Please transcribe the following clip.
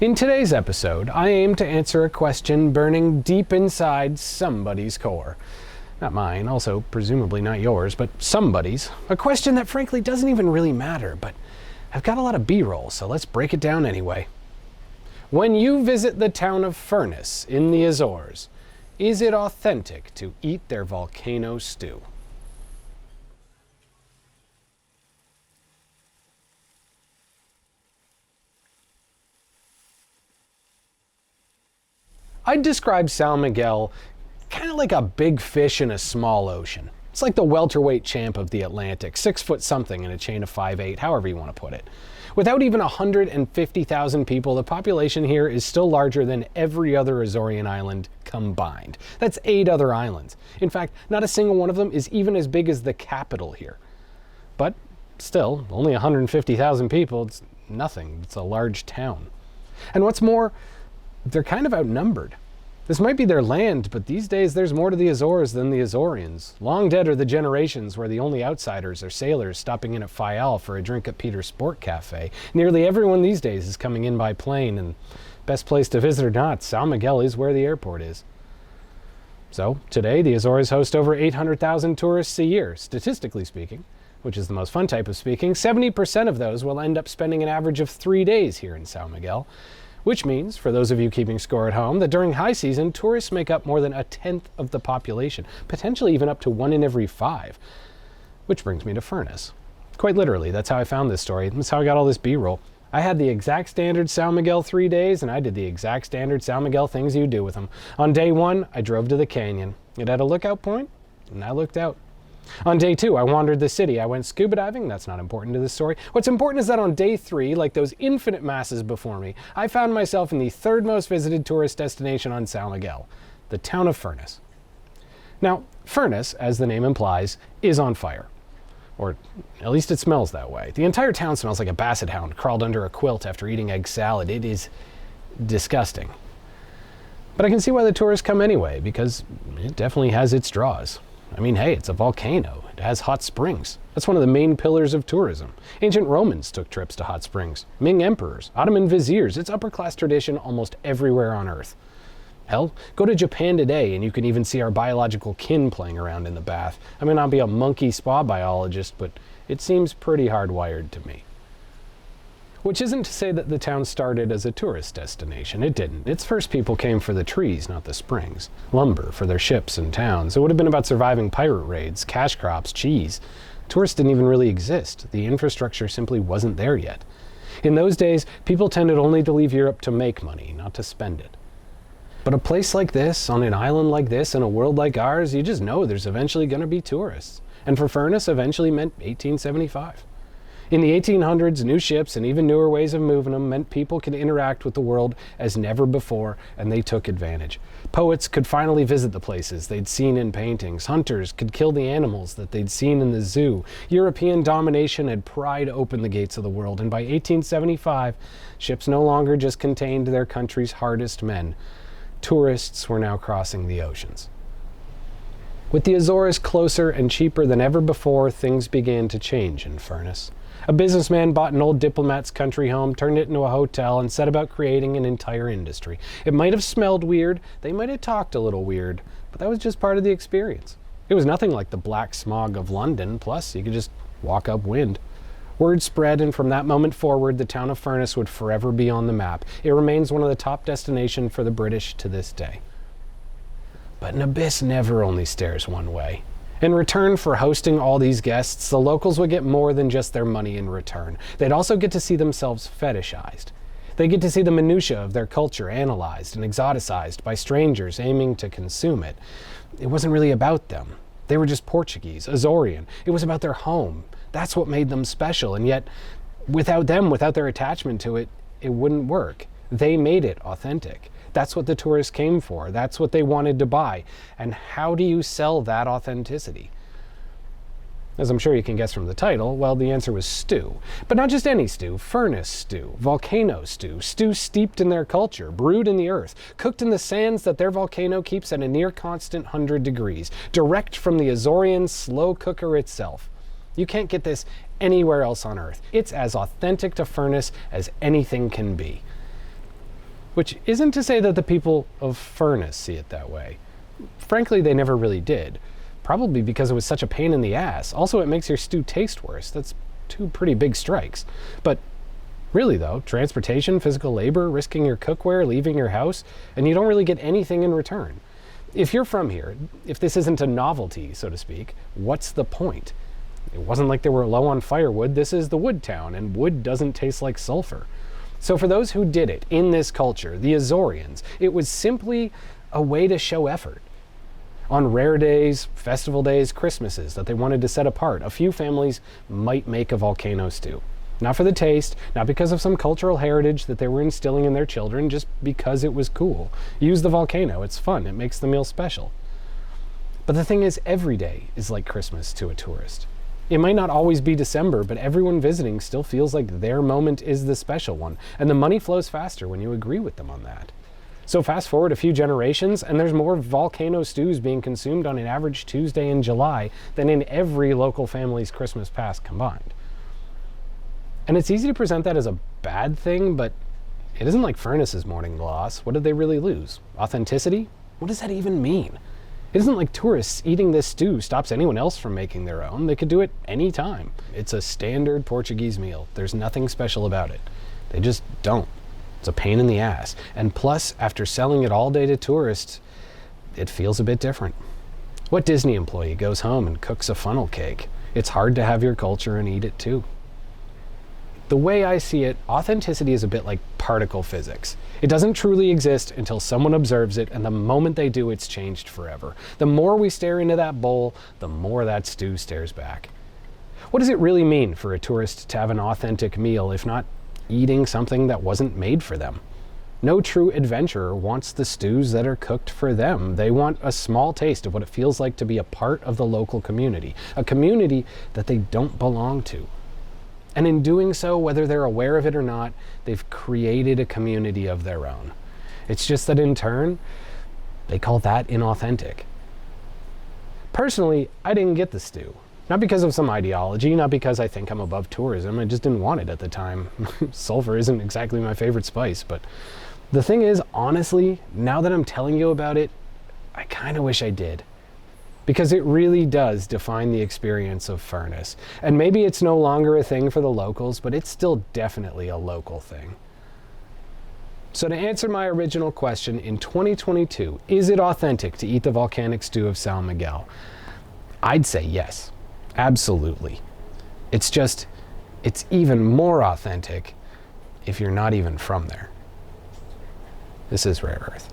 In today's episode, I aim to answer a question burning deep inside somebody's core. Not mine, also presumably not yours, but somebody's. A question that frankly doesn't even really matter, but I've got a lot of B-roll, so let's break it down anyway. When you visit the town of Furnas in the Azores, is it authentic to eat their volcano stew? I'd describe San Miguel kind of like a big fish in a small ocean. It's like the welterweight champ of the Atlantic, 6 foot something in a chain of 5'8", however you want to put it. Without even 150,000 people, the population here is still larger than every other Azorean island combined. That's 8 other islands. In fact, not a single one of them is even as big as the capital here. But still, only 150,000 people, it's nothing. It's a large town. And what's more, they're kind of outnumbered. This might be their land, but these days there's more to the Azores than the Azoreans. Long dead are the generations where the only outsiders are sailors stopping in at Fayal for a drink at Peter's Sport Cafe. Nearly everyone these days is coming in by plane, and best place to visit or not, San Miguel is where the airport is. So, today the Azores host over 800,000 tourists a year, statistically speaking, which is the most fun type of speaking. 70% of those will end up spending an average of 3 days here in San Miguel. Which means, for those of you keeping score at home, that during high season, tourists make up more than 1/10 of the population, potentially even up to 1 in every 5. Which brings me to Furnas. Quite literally, that's how I found this story. That's how I got all this B-roll. I had the exact standard San Miguel 3 days, and I did the exact standard San Miguel things you do with them. On day 1, I drove to the canyon. It had a lookout point, and I looked out. On day 2, I wandered the city. I went scuba diving. That's not important to this story. What's important is that on day 3, like those infinite masses before me, I found myself in the 3rd most visited tourist destination on San Miguel, the town of Furnas. Now, Furnas, as the name implies, is on fire. Or at least it smells that way. The entire town smells like a basset hound crawled under a quilt after eating egg salad. It is disgusting. But I can see why the tourists come anyway, because it definitely has its draws. I mean, hey, it's a volcano. It has hot springs. That's one of the main pillars of tourism. Ancient Romans took trips to hot springs. Ming emperors, Ottoman viziers. It's upper-class tradition almost everywhere on Earth. Hell, go to Japan today and you can even see our biological kin playing around in the bath. I may not be a monkey spa biologist, but it seems pretty hardwired to me. Which isn't to say that the town started as a tourist destination. It didn't. Its first people came for the trees, not the springs. Lumber for their ships and towns. It would have been about surviving pirate raids, cash crops, cheese. Tourists didn't even really exist. The infrastructure simply wasn't there yet. In those days, people tended only to leave Europe to make money, not to spend it. But a place like this, on an island like this, in a world like ours, you just know there's eventually going to be tourists. And for Furnas, eventually meant 1875. In the 1800s, new ships and even newer ways of moving them meant people could interact with the world as never before, and they took advantage. Poets could finally visit the places they'd seen in paintings. Hunters could kill the animals that they'd seen in the zoo. European domination had pried open the gates of the world, and by 1875, ships no longer just contained their country's hardest men. Tourists were now crossing the oceans. With the Azores closer and cheaper than ever before, things began to change in Furnas. A businessman bought an old diplomat's country home, turned it into a hotel, and set about creating an entire industry. It might have smelled weird, they might have talked a little weird, but that was just part of the experience. It was nothing like the black smog of London, plus you could just walk upwind. Word spread, and from that moment forward, the town of Furnas would forever be on the map. It remains one of the top destinations for the British to this day. But an abyss never only stares one way. In return for hosting all these guests, the locals would get more than just their money in return. They'd also get to see themselves fetishized. They get to see the minutiae of their culture analyzed and exoticized by strangers aiming to consume it. It wasn't really about them. They were just Portuguese, Azorean. It was about their home. That's what made them special, and yet, without them, without their attachment to it, it wouldn't work. They made it authentic. That's what the tourists came for. That's what they wanted to buy. And how do you sell that authenticity? As I'm sure you can guess from the title, well, the answer was stew. But not just any stew, Furnas stew, volcano stew, stew steeped in their culture, brewed in the earth, cooked in the sands that their volcano keeps at a near constant 100 degrees, direct from the Azorean slow cooker itself. You can't get this anywhere else on Earth. It's as authentic to Furnas as anything can be. which isn't to say that the people of Furnas see it that way. Frankly, they never really did. Probably because it was such a pain in the ass. Also, it makes your stew taste worse. That's two pretty big strikes. But really though, transportation, physical labor, risking your cookware, leaving your house, and you don't really get anything in return. If you're from here, if this isn't a novelty, so to speak, what's the point? It wasn't like they were low on firewood. This is the wood town, and wood doesn't taste like sulfur. So for those who did it in this culture, the Azorians, it was simply a way to show effort. On rare days, festival days, Christmases that they wanted to set apart, a few families might make a volcano stew. Not for the taste, not because of some cultural heritage that they were instilling in their children, just because it was cool. Use the volcano, it's fun, it makes the meal special. But the thing is, every day is like Christmas to a tourist. It might not always be December, but everyone visiting still feels like their moment is the special one, and the money flows faster when you agree with them on that. So fast forward a few generations, and there's more volcano stews being consumed on an average Tuesday in July than in every local family's Christmas past combined. And it's easy to present that as a bad thing, but it isn't like Furnas's morning gloss. What did they really lose? Authenticity? What does that even mean? It isn't like tourists eating this stew stops anyone else from making their own. They could do it anytime. It's a standard Portuguese meal. There's nothing special about it. They just don't. It's a pain in the ass. And plus, after selling it all day to tourists, it feels a bit different. What Disney employee goes home and cooks a funnel cake? It's hard to have your culture and eat it too. The way I see it, authenticity is a bit like particle physics. It doesn't truly exist until someone observes it, and the moment they do, it's changed forever. The more we stare into that bowl, the more that stew stares back. What does it really mean for a tourist to have an authentic meal if not eating something that wasn't made for them? No true adventurer wants the stews that are cooked for them. They want a small taste of what it feels like to be a part of the local community, a community that they don't belong to. And in doing so, whether they're aware of it or not, they've created a community of their own. It's just that in turn, they call that inauthentic. Personally, I didn't get the stew. Not because of some ideology, not because I think I'm above tourism. I just didn't want it at the time. Sulfur isn't exactly my favorite spice, but the thing is, honestly, now that I'm telling you about it, I kind of wish I did. Because it really does define the experience of Furnas. And maybe it's no longer a thing for the locals, but it's still definitely a local thing. So to answer my original question, in 2022, is it authentic to eat the volcanic stew of San Miguel? I'd say yes, absolutely. It's even more authentic if you're not even from there. This is Rare Earth.